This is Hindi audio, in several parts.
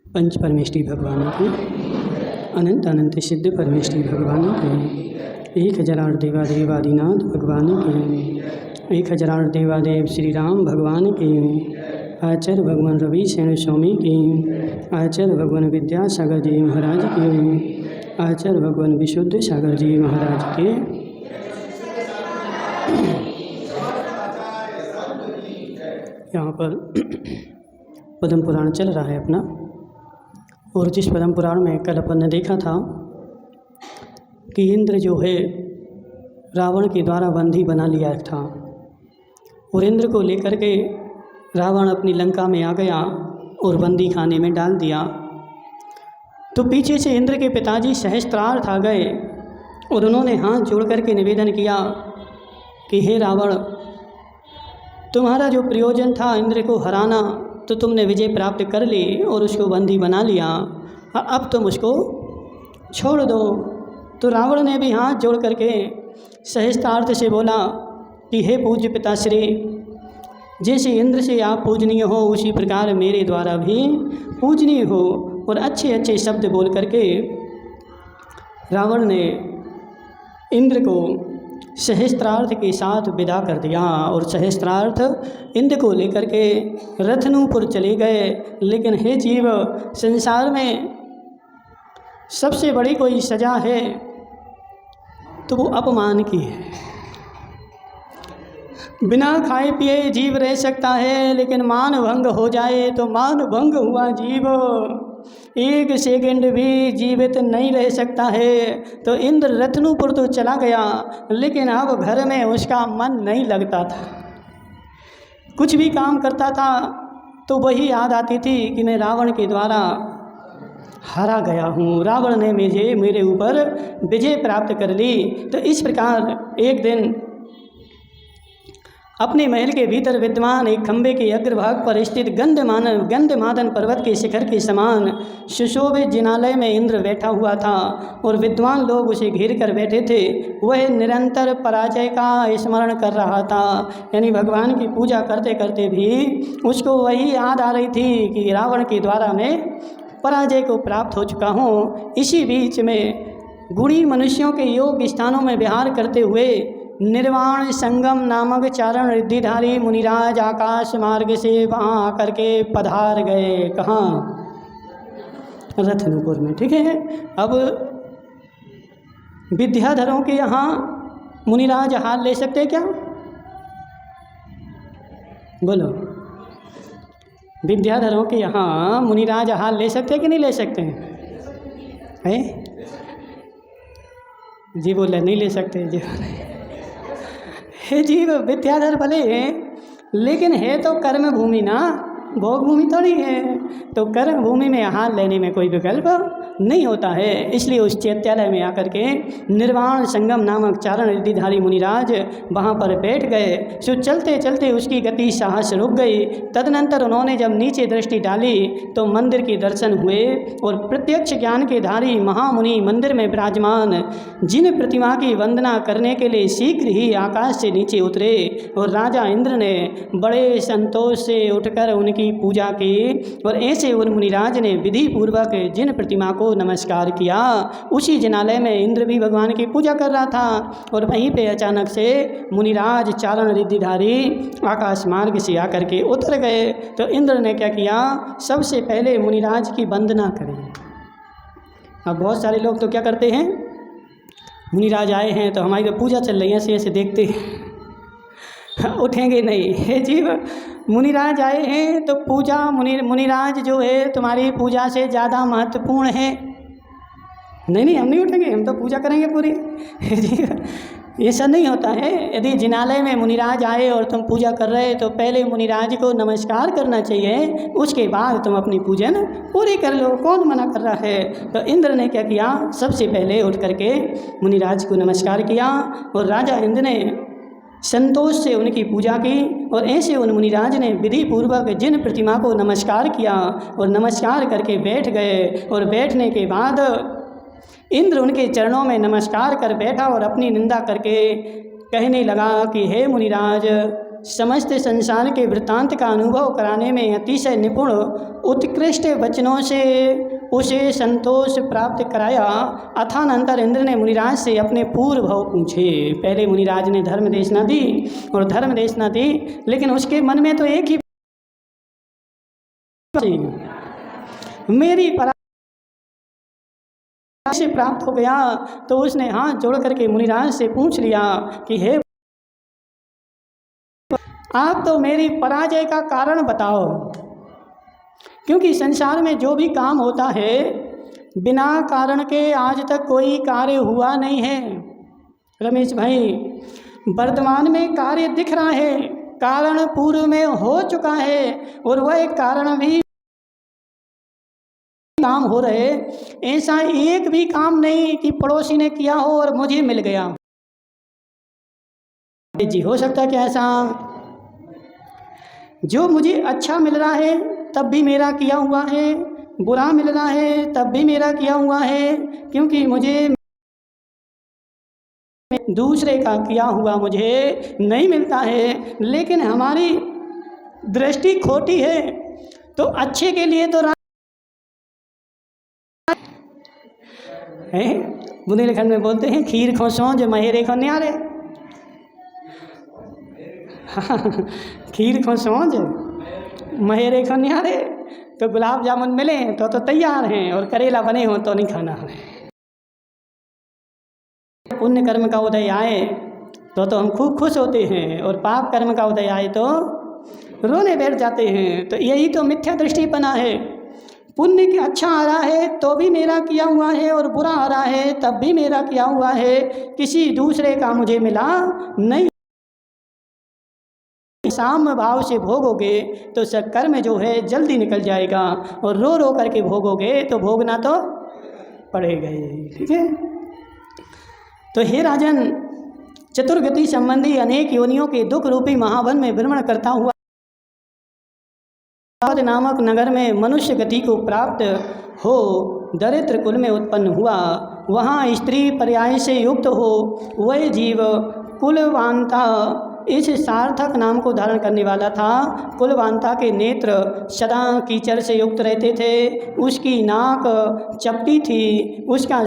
पंच परमेष्टि भगवान की अनंत अनंत सिद्ध परमेष्टि भगवान के 1008 देवादेवादिनाथ भगवान के 1008 देवादेव श्री राम भगवान के आचार्य भगवान रवि सेन स्वामी के आचार्य भगवान विद्यासागर जी महाराज के आचार्य भगवान विशुद्ध सागर जी महाराज के यहाँ पर पद्म पुराण चल रहा है अपना। और जिस पद्म पुराण में कल अपन ने देखा था कि इंद्र जो है रावण के द्वारा बंदी बना लिया था और इंद्र को लेकर के रावण अपनी लंका में आ गया और बंदी खाने में डाल दिया। तो पीछे से इंद्र के पिताजी सहस्त्रार्थ आ गए और उन्होंने हाथ जोड़ करके निवेदन किया कि हे रावण, तुम्हारा जो प्रयोजन था इंद्र को हराना, तो तुमने विजय प्राप्त कर ली और उसको बंदी बना लिया, अब तुम उसको छोड़ दो। तो रावण ने भी हाथ जोड़ करके सहस्त्रार्थ से बोला कि हे पूज्य पिताश्री, जैसे इंद्र से आप पूजनीय हो उसी प्रकार मेरे द्वारा भी पूजनीय हो। और अच्छे अच्छे शब्द बोल करके रावण ने इंद्र को सहस्त्रार्थ के साथ विदा कर दिया और सहस्त्रार्थ इंद्र को लेकर के रत्नपुर चले गए। लेकिन हे जीव, संसार में सबसे बड़ी कोई सज़ा है तो वो अपमान की है। बिना खाए पिए जीव रह सकता है, लेकिन मान भंग हो जाए तो मान भंग हुआ जीव एक सेकंड भी जीवित नहीं रह सकता है। तो इंद्र रत्नपुर तो चला गया, लेकिन अब घर में उसका मन नहीं लगता था। कुछ भी काम करता था तो वही याद आती थी कि मैं रावण के द्वारा हारा गया हूँ, रावण ने मेरे ऊपर विजय प्राप्त कर ली। तो इस प्रकार एक दिन अपने महल के भीतर विद्यमान एक खंभे के अग्रभाग पर स्थित गंधमादन पर्वत के शिखर के समान सुशोभित जिनालय में इंद्र बैठा हुआ था और विद्वान लोग उसे घेर कर बैठे थे। वह निरंतर पराजय का स्मरण कर रहा था, यानी भगवान की पूजा करते करते भी उसको वही याद आ रही थी कि रावण के द्वारा मैं पराजय को प्राप्त हो चुका हूँ। इसी बीच में गुणी मनुष्यों के योग स्थानों में विहार करते हुए निर्वाण संगम नामक चारण रिद्धिधारी मुनिराज आकाश मार्ग से वहाँ आकर के पधार गए। कहाँ? रत्नपुर में। ठीक है। अब विद्याधरों के यहाँ मुनिराज हाल ले सकते क्या? बोलो। विद्याधरों के यहाँ मुनिराज हाल ले सकते कि नहीं ले सकते हैं? जी बोले नहीं ले सकते। जी हे जीव, विद्याधर भले हैं, लेकिन है तो कर्म भूमि ना, भोग भूमि थोड़ी है। तो कर्म भूमि में हाथ लेने में कोई विकल्प नहीं होता है। इसलिए उस चैत्यालय में आकर के निर्वाण संगम नामक चारण रिद्धिधारी मुनिराज वहाँ पर बैठ गए। सो चलते चलते उसकी गति साहस रुक गई। तदनंतर उन्होंने जब नीचे दृष्टि डाली तो मंदिर के दर्शन हुए और प्रत्यक्ष ज्ञान के धारी महामुनि मंदिर में विराजमान जिन प्रतिमा की वंदना करने के लिए शीघ्र ही आकाश से नीचे उतरे और राजा इंद्र ने बड़े संतोष से उठकर उनकी पूजा की। और ऐसे उन मुनिराज ने विधि पूर्वक जिन प्रतिमा को नमस्कार किया, उसी जिनालय में इंद्र भी भगवान की पूजा कर रहा था। और वहीं पे अचानक से मुनिराज चारण रिद्धिधारी आकाश मार्ग से आकर के उतर गए। तो इंद्र ने क्या किया, सबसे पहले मुनिराज की वंदना करी। अब बहुत सारे लोग तो क्या करते हैं, मुनिराज आए हैं तो हमारी तो पूजा चल रही है, ऐसे ऐसे देखते हैं, उठेंगे नहीं। हे जीव, मुनिराज आए हैं तो पूजा मुनिराज जो है तुम्हारी पूजा से ज़्यादा महत्वपूर्ण है। नहीं, हम नहीं उठेंगे, हम तो पूजा करेंगे पूरी। जी, ऐसा नहीं होता है। यदि जिनालय में मुनिराज आए और तुम पूजा कर रहे तो पहले मुनिराज को नमस्कार करना चाहिए, उसके बाद तुम अपनी पूजन पूरी कर लो। कौन मना कर रहा है? तो इंद्र ने क्या किया, सबसे पहले उठ करके मुनिराज को नमस्कार किया और राजा इंद्र ने संतोष से उनकी पूजा की। और ऐसे उन मुनिराज ने विधि पूर्वक जिन प्रतिमा को नमस्कार किया और नमस्कार करके बैठ गए। और बैठने के बाद इंद्र उनके चरणों में नमस्कार कर बैठा और अपनी निंदा करके कहने लगा कि हे मुनिराज, समस्त संसार के वृत्तांत का अनुभव कराने में अतिशय निपुण उत्कृष्ट वचनों से उसे संतोष प्राप्त कराया। अथानंतर इंद्र ने मुनिराज से अपने पूर्व भाव पूछे। पहले मुनिराज ने धर्म देशना दी और धर्म देशना दी, लेकिन उसके मन में तो एक ही, मेरी पराजय से प्राप्त हो गया। तो उसने हाथ जोड़ करके मुनिराज से पूछ लिया कि हे, आप तो मेरी पराजय का कारण बताओ, क्योंकि संसार में जो भी काम होता है बिना कारण के आज तक कोई कार्य हुआ नहीं है। रमेश भाई, वर्तमान में कार्य दिख रहा है, कारण पूर्व में हो चुका है और वह कारण भी काम हो रहे, ऐसा एक भी काम नहीं कि पड़ोसी ने किया हो और मुझे मिल गया। जी हो सकता है क्या ऐसा? जो मुझे अच्छा मिल रहा है तब भी मेरा किया हुआ है, बुरा मिल रहा है तब भी मेरा किया हुआ है, क्योंकि मुझे दूसरे का किया हुआ मुझे नहीं मिलता है। लेकिन हमारी दृष्टि खोटी है, तो अच्छे के लिए तो बुंदेलखंड में बोलते हैं खीर खो सौंज महेरे खो न्यारे। खीर खो सौंज महेरे खो न्यारे, तो गुलाब जामुन मिले तो तैयार हैं और करेला बने हो तो नहीं खाना है। पुण्य कर्म का उदय आए तो हम खूब खुश होते हैं, और पाप कर्म का उदय आए तो रोने बैठ जाते हैं। तो यही तो मिथ्या दृष्टिपना है। पुण्य के अच्छा आ रहा है तो भी मेरा किया हुआ है, और बुरा आ रहा है तब भी मेरा किया हुआ है, किसी दूसरे का मुझे मिला नहीं। साम्य भाव से भोगोगे तो कर्म जो है जल्दी निकल जाएगा, और रो रो करके भोगोगे तो भोगना तो पड़ेगा ही। ठीक है। तो हे राजन, चतुर्गति संबंधी अनेक योनियों के दुख रूपी महावन में भ्रमण करता हुआ नामक नगर में मनुष्य गति को प्राप्त हो दरिद्र कुल में उत्पन्न हुआ। वहाँ स्त्री पर्याय से युक्त हो वह जीव कुलवांता इस सार्थक नाम को धारण करने वाला था। कुलवांता के नेत्र सदा कीचड़ से युक्त रहते थे, उसकी नाक चपटी थी, उसका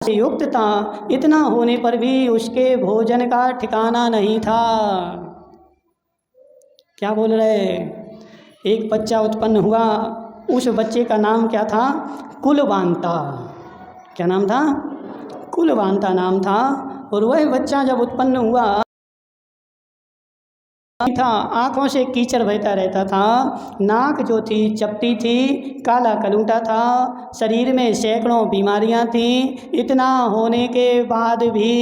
युक्त था। इतना होने पर भी उसके भोजन का ठिकाना नहीं था। क्या बोल रहे? एक बच्चा उत्पन्न हुआ, उस बच्चे का नाम क्या था? कुलवांता। क्या नाम था? कुलवांता नाम था। और वह बच्चा जब उत्पन्न हुआ था, आँखों से कीचड़ बहता रहता था, नाक जो थी चपटी थी, काला कलूटा था, शरीर में सैकड़ों बीमारियां थीं। इतना होने के बाद भी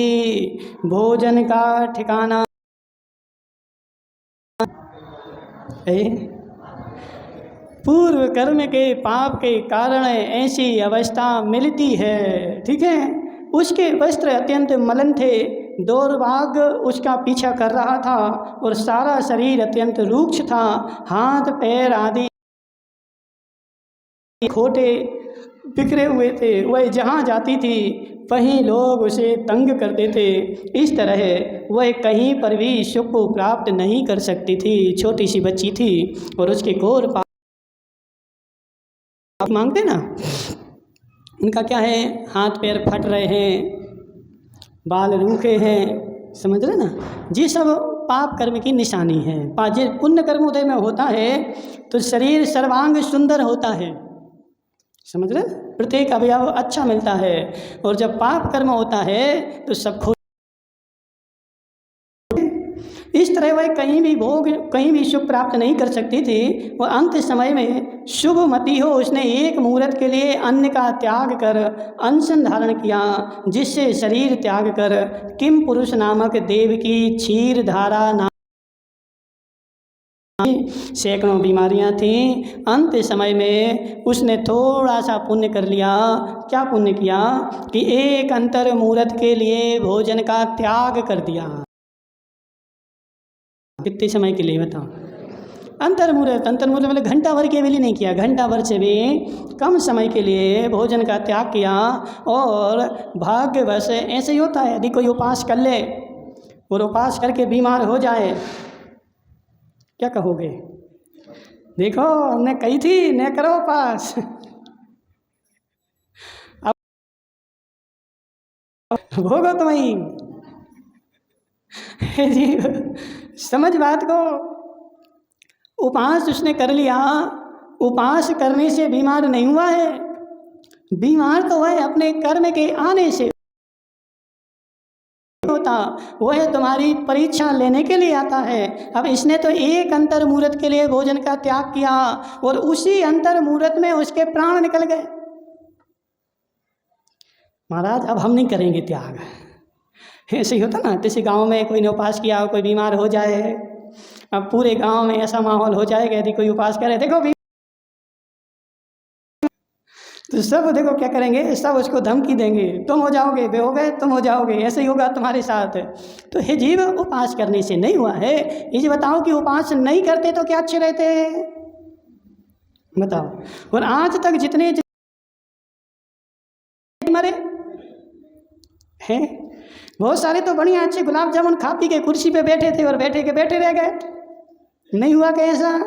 भोजन का ठिकाना पूर्व कर्म के पाप के कारण ऐसी अवस्था मिलती है। ठीक है। उसके वस्त्र अत्यंत मलिन थे, दौर्भाग्य उसका पीछा कर रहा था, और सारा शरीर अत्यंत रूक्ष था। हाथ पैर आदि खोटे बिखरे हुए थे। वह जहाँ जाती थी वहीं लोग उसे तंग करते थे। इस तरह वह कहीं पर भी सुख को प्राप्त नहीं कर सकती थी। छोटी सी बच्ची थी और उसके घोर पाप मांगते ना, उनका क्या है, हाथ पैर फट रहे हैं, बाल रूखे हैं, समझ रहे ना, ये सब पाप कर्म की निशानी है। पुण्य कर्म उदय में होता है तो शरीर सर्वांग सुंदर होता है, समझ रहे, प्रत्येक अवयव अच्छा मिलता है। और जब पाप कर्म होता है तो सब खो। इस तरह वह कहीं भी सुख प्राप्त नहीं कर सकती थी। वह अंत समय में शुभ मति हो, उसने एक मुहूर्त के लिए अन्न का त्याग कर अनशन धारण किया, जिससे शरीर त्याग कर किम पुरुष नामक देव की क्षीर धारा सैकड़ों बीमारियां थीं। अंत समय में उसने थोड़ा सा पुण्य कर लिया। क्या पुण्य किया कि एक अंतर मुहूर्त के लिए भोजन का त्याग कर दिया। कितने समय के लिए बताओ? अंतर मुहूर्त मतलब घंटा भर के लिए नहीं किया, घंटा भर से भी कम समय के लिए भोजन का त्याग किया। और भाग्यवश ऐसे ही होता है, यदि कोई उपास कर ले और उपास करके बीमार हो जाए, क्या कहोगे? देखो हमने कही थी न करो उपास। अब भोगो तो वहीं। जी समझ बात को। उपास उसने कर लिया, उपास करने से बीमार नहीं हुआ है, बीमार तो है अपने कर्म के आने से होता। वह तुम्हारी परीक्षा लेने के लिए आता है। अब इसने तो एक अंतर मुहूर्त के लिए भोजन का त्याग किया और उसी अंतर मुहूर्त में उसके प्राण निकल गए। महाराज अब हम नहीं करेंगे त्याग। ऐसे ही होता ना, किसी गांव में कोई ने उपास किया, कोई बीमार हो जाए, अब पूरे गांव में ऐसा माहौल हो जाएगा यदि कोई उपास करे, देखो तो सब देखो क्या करेंगे, सब उसको धमकी देंगे, तुम हो जाओगे, वे हो गए, तुम हो जाओगे, ऐसे ही होगा तुम्हारे साथ। तो हे जीव, उपास करने से नहीं हुआ है। ये बताओ कि उपास नहीं करते तो क्या अच्छे रहते, बताओ। और आज तक जितने मरे हैं, बहुत सारे तो बढ़िया अच्छे गुलाब जामुन खा पी के कुर्सी पे बैठे थे और बैठे के बैठे रह गए। नहीं हुआ कैसा?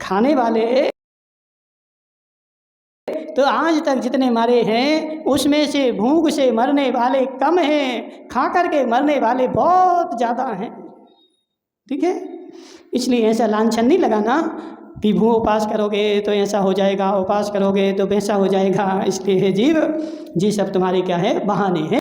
खाने वाले तो आज तक जितने मरे हैं उसमें से भूख से मरने वाले कम हैं, खा कर के मरने वाले बहुत ज़्यादा हैं। ठीक है, इसलिए ऐसा लांछन नहीं लगाना कि भू उपास करोगे तो ऐसा हो जाएगा, उपास करोगे तो वैसा हो जाएगा। इसलिए जीव जी सब तुम्हारे क्या है, बहाने हैं।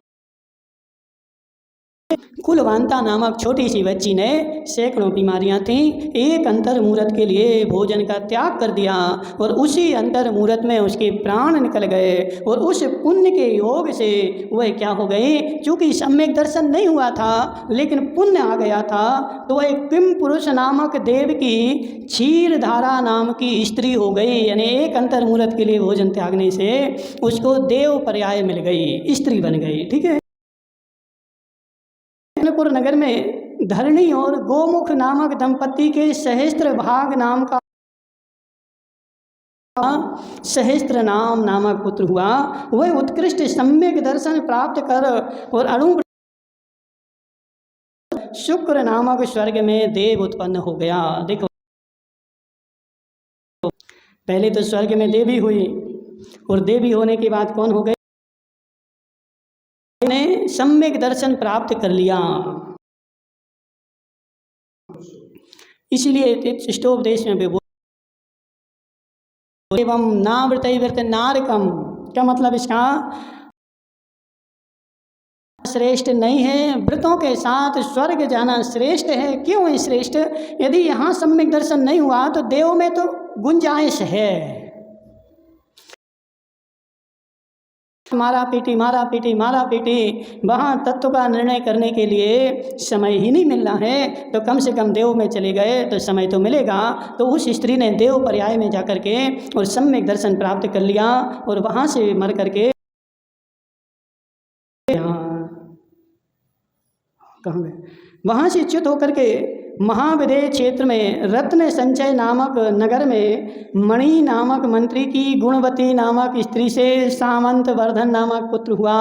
कुलवांता नामक छोटी सी बच्ची ने, सैकड़ों बीमारियां थीं, एक अंतर मुहूर्त के लिए भोजन का त्याग कर दिया और उसी अंतर मुहूर्त में उसके प्राण निकल गए। और उस पुण्य के योग से वह क्या हो गई, चूँकि सम्यक दर्शन नहीं हुआ था लेकिन पुण्य आ गया था, तो वह किम पुरुष नामक देव की क्षीरधारा नाम की स्त्री हो गई। यानी एक अंतर मुहूर्त के लिए भोजन त्यागने से उसको देव पर्याय मिल गई, स्त्री बन गई। ठीक है, जौनपुर नगर में धरणी और गोमुख नामक दंपति के सहस्त्र भाग नाम का सहस्त्र नाम नामक पुत्र हुआ। वह उत्कृष्ट सम्यक दर्शन प्राप्त कर और अणु शुक्र नामक स्वर्ग में देव उत्पन्न हो गया। देखो, पहले तो स्वर्ग में देवी हुई और देवी होने के बाद कौन हो गए, ने सम्यक दर्शन प्राप्त कर लिया। इसलिए इष्टोपदेश में भी एवं नावृत नारकम, क्या मतलब इसका, श्रेष्ठ नहीं है, व्रतों के साथ स्वर्ग जाना श्रेष्ठ है। क्यों है श्रेष्ठ? यदि यहाँ सम्यक दर्शन नहीं हुआ तो देव में तो गुंजाइश है। मारा पीटी वहाँ तत्व का निर्णय करने के लिए समय ही नहीं मिलना है, तो कम से कम देव में चले गए तो समय तो मिलेगा। तो उस स्त्री ने देव पर्याय में जाकर के और सम्यक दर्शन प्राप्त कर लिया और वहाँ से मर करके कहाँ गए, वहाँ से च्युत होकर के महाविदेह क्षेत्र में रत्न संचय नामक नगर में मणि नामक मंत्री की गुणवती नामक स्त्री से सामंत वर्धन नामक पुत्र हुआ।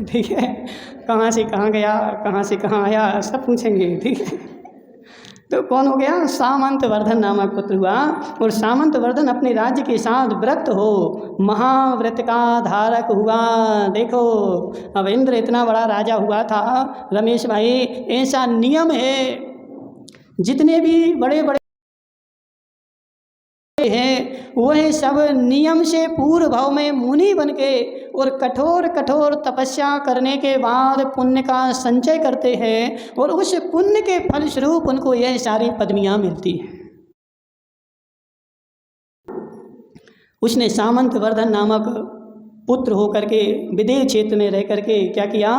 ठीक है, कहाँ से कहाँ गया, कहाँ से कहाँ आया, सब पूछेंगे। ठीक है, तो कौन हो गया, सामंत वर्धन नामक पुत्र हुआ। और सामंत वर्धन अपने राज्य के साथ व्रत हो महाव्रत का धारक हुआ। देखो, अब इंद्र इतना बड़ा राजा हुआ था रमेश भाई, ऐसा नियम है, जितने भी बड़े बड़े हैं वह सब नियम से पूर्व भाव में मुनि बन के और कठोर कठोर तपस्या करने के बाद पुण्य का संचय करते हैं और उस पुण्य के फलस्वरूप उनको यह सारी पदवियां मिलती हैं। उसने सामंत वर्धन नामक पुत्र होकर के विदेह क्षेत्र में रह करके क्या किया,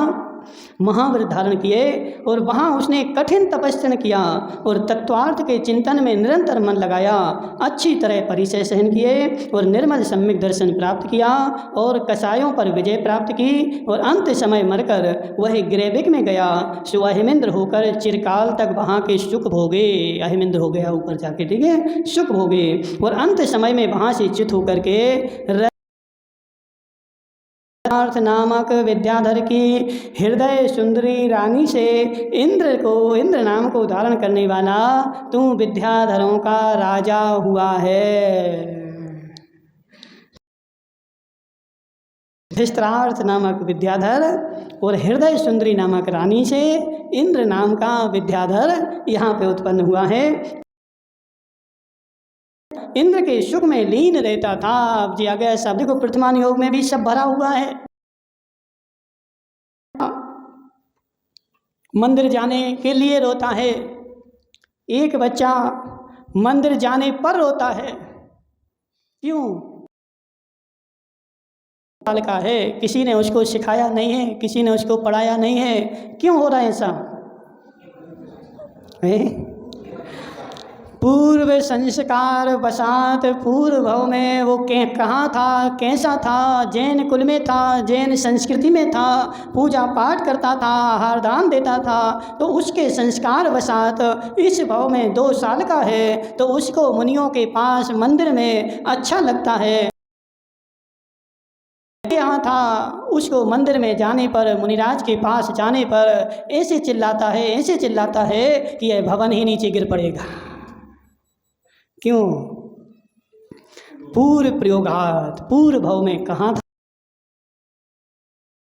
महाव्रत धारण किए और वहाँ उसने कठिन तपस्या किया और तत्वार्थ के चिंतन में निरंतर मन लगाया। अच्छी तरह परिचय सहन किए और निर्मल सम्यक दर्शन प्राप्त किया और कसायों पर विजय प्राप्त की और अंत समय मरकर वह ग्रेविक में गया। सो अहिमेंद्र होकर चिरकाल तक वहाँ के सुख भोगे। अहिमेंद्र हो गया ऊपर जाके, ठीक है, सुख भोगे और अंत समय में वहाँ से च्युत होकर के अर्थ नामक विद्याधर की हृदय सुंदरी रानी से इंद्र नाम को धारण करने वाला तू विद्याधरों का राजा हुआ है। धृतराष्ट्र नामक विद्याधर और हृदय सुंदरी नामक रानी से इंद्र नाम का विद्याधर यहाँ पे उत्पन्न हुआ है। इंद्र के सुख में लीन रहता था। अब जी आगे शब्द को प्रतिमान योग में भी सब भरा हुआ है। मंदिर जाने के लिए रोता है। एक बच्चा मंदिर जाने पर रोता है। क्यों? साल का है, किसी ने उसको सिखाया नहीं है, किसी ने उसको पढ़ाया नहीं है। क्यों हो रहा है ऐसा? पूर्व संस्कार वसात पूर्व भव में वो कहाँ था, कैसा था? जैन कुल में था, जैन संस्कृति में था, पूजा पाठ करता था, आहार दान देता था। तो उसके संस्कार वसात इस भव में 2 साल का है तो उसको मुनियों के पास मंदिर में अच्छा लगता है। यहाँ था, उसको मंदिर में जाने पर, मुनिराज के पास जाने पर ऐसे चिल्लाता है, ऐसे चिल्लाता है कि यह भवन ही नीचे गिर पड़ेगा। क्यों? पूर्व प्रयोगात पूर्व भव में कहाँ था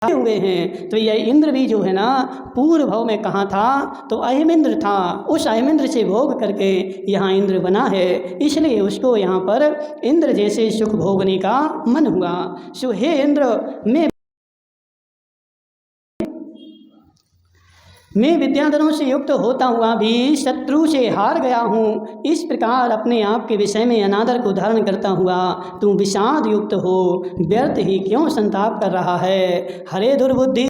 हुए हैं। तो यह इंद्र भी जो है ना, पूर्व भव में कहाँ था? तो अहिमिंद्र था। उस अहिमिंद्र से भोग करके यहाँ इंद्र बना है, इसलिए उसको यहाँ पर इंद्र जैसे सुख भोगने का मन हुआ। सो हे इंद्र, मैं विद्याधरों से युक्त होता हुआ भी शत्रु से हार गया हूँ। इस प्रकार अपने आप के विषय में अनादर को धारण करता हुआ तू विषाद युक्त हो, व्यर्थ ही क्यों संताप कर रहा है? हरे दुर्बुद्धि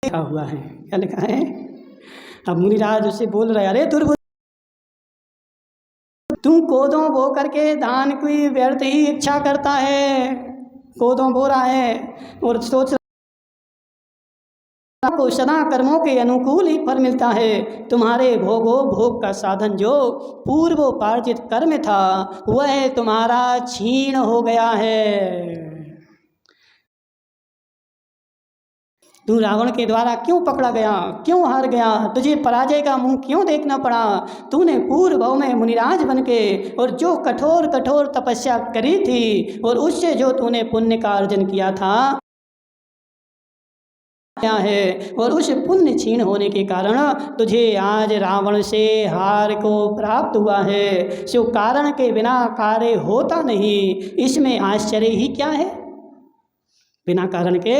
लिखा हुआ है। क्या लिखा है? अब मुनिराज उससे बोल रहे, अरे दुर्बुद्धि, तू कोदों बो करके धान की व्यर्थ ही इच्छा करता है। कोदों बो रहा है और सोच को सदा कर्मों के अनुकूल ही फल मिलता है। तुम्हारे भोग का साधन जो पूर्वोपार्जित कर्म था वह तुम्हारा क्षीण हो गया है। तू रावण के द्वारा क्यों पकड़ा गया, क्यों हार गया? तुझे पराजय का मुंह क्यों देखना पड़ा? तूने पूर्व भव में मुनिराज बनके और जो कठोर कठोर तपस्या करी थी और उससे जो तूने पुण्य का अर्जन किया था है, और उस पुण्य क्षीण होने के कारण तुझे आज रावण से हार को प्राप्त हुआ है। सो कारण के बिना कार्य होता नहीं, इसमें आश्चर्य ही क्या है? बिना कारण के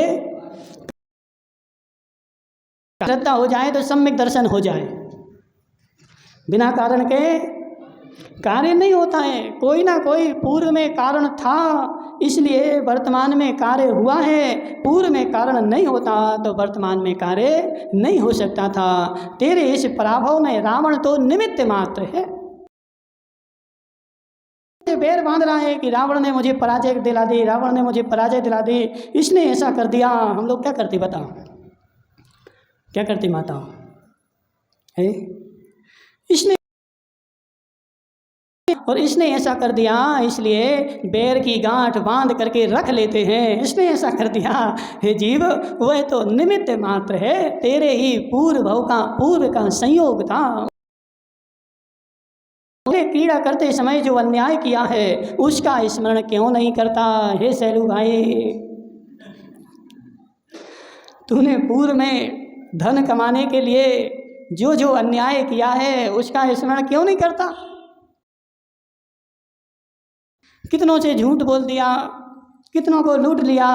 श्रद्धा हो जाए तो सम्यक दर्शन हो जाए। बिना कारण के कार्य नहीं होता है। कोई ना कोई पूर्व में कारण था, इसलिए वर्तमान में कार्य हुआ है। पूर्व में कारण नहीं होता तो वर्तमान में कार्य नहीं हो सकता था। तेरे इस पराभव में रावण तो निमित्त मात्र है। पैर बांध रहा है कि रावण ने मुझे पराजय दिला दी, रावण ने मुझे पराजय दिला दी, इसने ऐसा कर दिया। हम लोग क्या करते बताओ? क्या करती माता है? इसने ऐसा कर दिया, इसलिए बैर की गांठ बांध करके रख लेते हैं। इसने ऐसा कर दिया। हे जीव, वह तो निमित्त मात्र है, तेरे ही पूर्व का संयोग था। क्रीड़ा करते समय जो अन्याय किया है उसका स्मरण क्यों नहीं करता? हे सैलू भाई, तूने पूर्व में धन कमाने के लिए जो अन्याय किया है उसका स्मरण क्यों नहीं करता? कितनों से झूठ बोल दिया, कितनों को लूट लिया,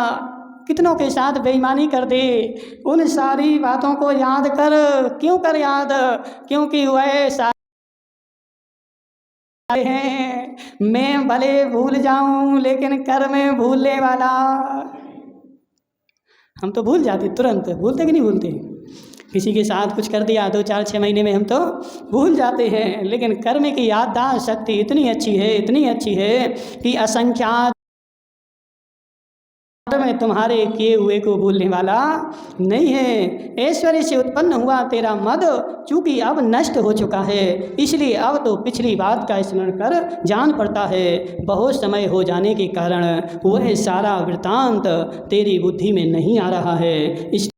कितनों के साथ बेईमानी कर दी। उन सारी बातों को याद कर। क्यों कर याद? क्योंकि वह सारे हैं। मैं भले भूल जाऊं लेकिन कर में भूलने वाला। हम तो भूल जाते तुरंत, भूलते कि नहीं भूलते? किसी के साथ कुछ कर दिया 2, 4, 6 महीने में हम तो भूल जाते हैं, लेकिन कर्म की याददाश्त शक्ति इतनी अच्छी है, इतनी अच्छी है कि असंख्यात में तुम्हारे किए हुए को भूलने वाला नहीं है। ऐश्वर्य से उत्पन्न हुआ तेरा मद चूँकि अब नष्ट हो चुका है, इसलिए अब तो पिछली बात का स्मरण कर जान पड़ता है। बहुत समय हो जाने के कारण वह सारा वृतांत तेरी बुद्धि में नहीं आ रहा है। इस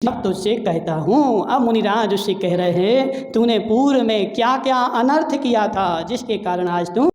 अब तुझसे कहता हूँ। अब मुनिराज उससे कह रहे हैं, तूने पूर्व में क्या क्या अनर्थ किया था जिसके कारण आज तुम